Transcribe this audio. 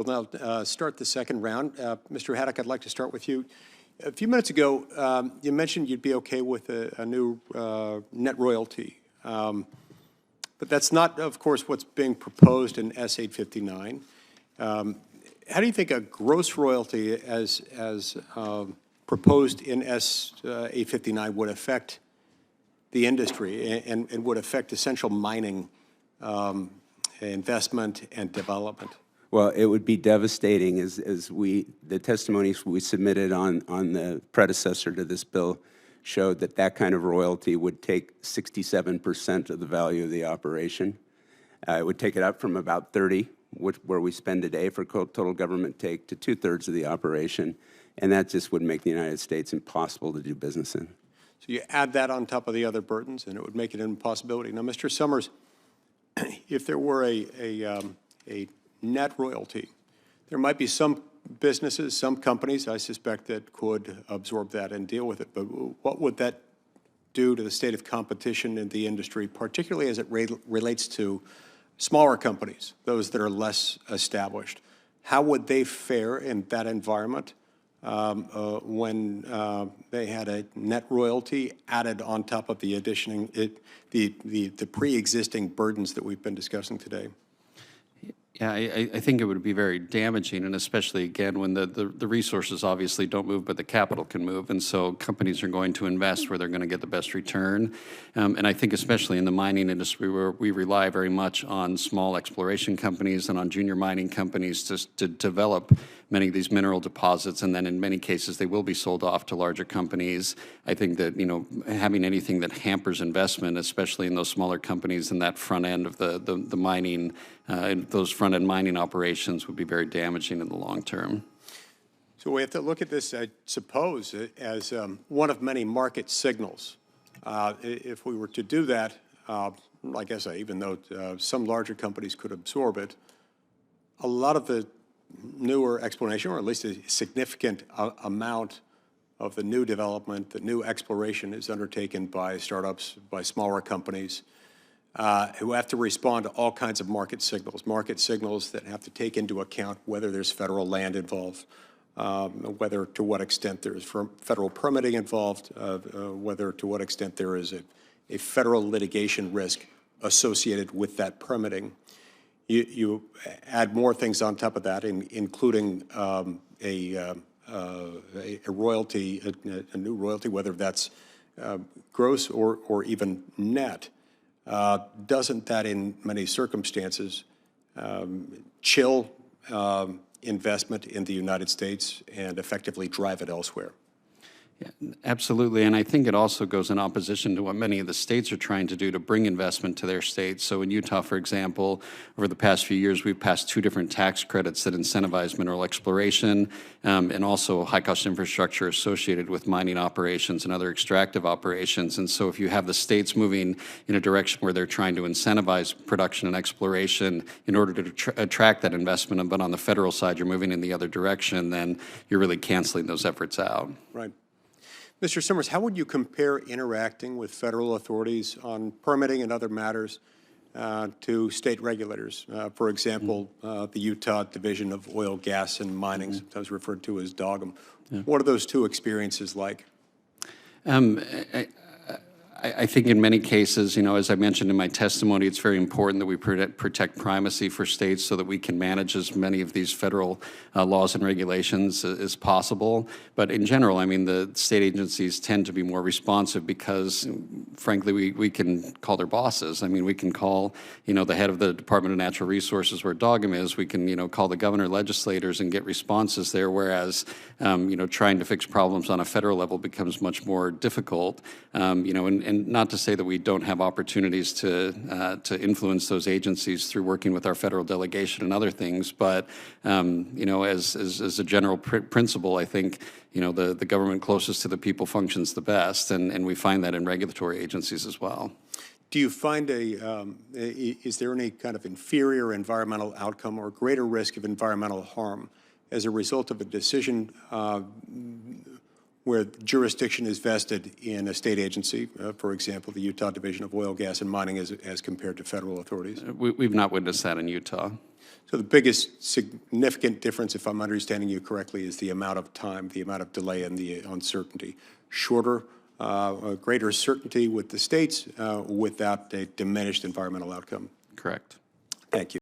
We'll now start the second round. Mr. Haddock, I'd like to start with you. A few minutes ago, you mentioned you'd be okay with a new net royalty. But that's not, of course, what's being proposed in S859. How do you think a gross royalty as proposed in S859 would affect the industry and would affect essential mining investment and development? Well, it would be devastating as the testimonies we submitted on the predecessor to this bill showed that kind of royalty would take 67% of the value of the operation. It would take it up from about 30, where we spend today for total government take, to 2/3 of the operation. And that just would make the United States impossible to do business in. So you add that on top of the other burdens, and it would make it an impossibility. Now, Mr. Summers, if there were a net royalty, there might be some businesses, some companies, I suspect, that could absorb that and deal with it. But what would that do to the state of competition in the industry, particularly as it relates to smaller companies, those that are less established? How would they fare in that environment when they had a net royalty added on top of the the pre-existing burdens that we've been discussing today? Yeah, I think it would be very damaging, and especially, again, when the resources obviously don't move, but the capital can move, and so companies are going to invest where they're going to get the best return. And I think especially in the mining industry, where we rely very much on small exploration companies and on junior mining companies to develop many of these mineral deposits, and then in many cases they will be sold off to larger companies. I think that, having anything that hampers investment, especially in those smaller companies in that front end of the mining, those front end mining operations, would be very damaging in the long term. So we have to look at this, I suppose, as one of many market signals. If we were to do that, like I say, even though some larger companies could absorb it, a lot of the newer exploration, or at least a significant amount of the new development, the new exploration, is undertaken by startups, by smaller companies, who have to respond to all kinds of market signals that have to take into account whether there's federal land involved, whether to what extent there is federal permitting involved, whether to what extent there is a federal litigation risk associated with that permitting. You add more things on top of that, including a royalty, a new royalty, whether that's gross or even net. Doesn't that, in many circumstances, chill investment in the United States and effectively drive it elsewhere? Yeah, absolutely, and I think it also goes in opposition to what many of the states are trying to do to bring investment to their states. So in Utah, for example, over the past few years, we've passed 2 different tax credits that incentivize mineral exploration and also high-cost infrastructure associated with mining operations and other extractive operations. And so if you have the states moving in a direction where they're trying to incentivize production and exploration in order to attract that investment, but on the federal side you're moving in the other direction, then you're really canceling those efforts out. Right. Mr. Summers, how would you compare interacting with federal authorities on permitting and other matters to state regulators? For example, the Utah Division of Oil, Gas, and Mining, sometimes referred to as DOGM. Yeah. What are those 2 experiences like? I think in many cases, as I mentioned in my testimony, it's very important that we protect primacy for states so that we can manage as many of these federal laws and regulations as possible. But in general, I mean, the state agencies tend to be more responsive because, frankly, we can call their bosses. I mean, we can call, the head of the Department of Natural Resources where DOGM is. We can, call the governor, legislators, and get responses there, whereas, trying to fix problems on a federal level becomes much more difficult, and not to say that we don't have opportunities to influence those agencies through working with our federal delegation and other things, but as a general principle, I think the government closest to the people functions the best, and we find that in regulatory agencies as well. Do you find is there any kind of inferior environmental outcome or greater risk of environmental harm as a result of a decision where jurisdiction is vested in a state agency, for example, the Utah Division of Oil, Gas, and Mining as compared to federal authorities? We've not witnessed that in Utah. So the biggest significant difference, if I'm understanding you correctly, is the amount of time, the amount of delay, and the uncertainty. Shorter, greater certainty with the states without a diminished environmental outcome. Correct. Thank you.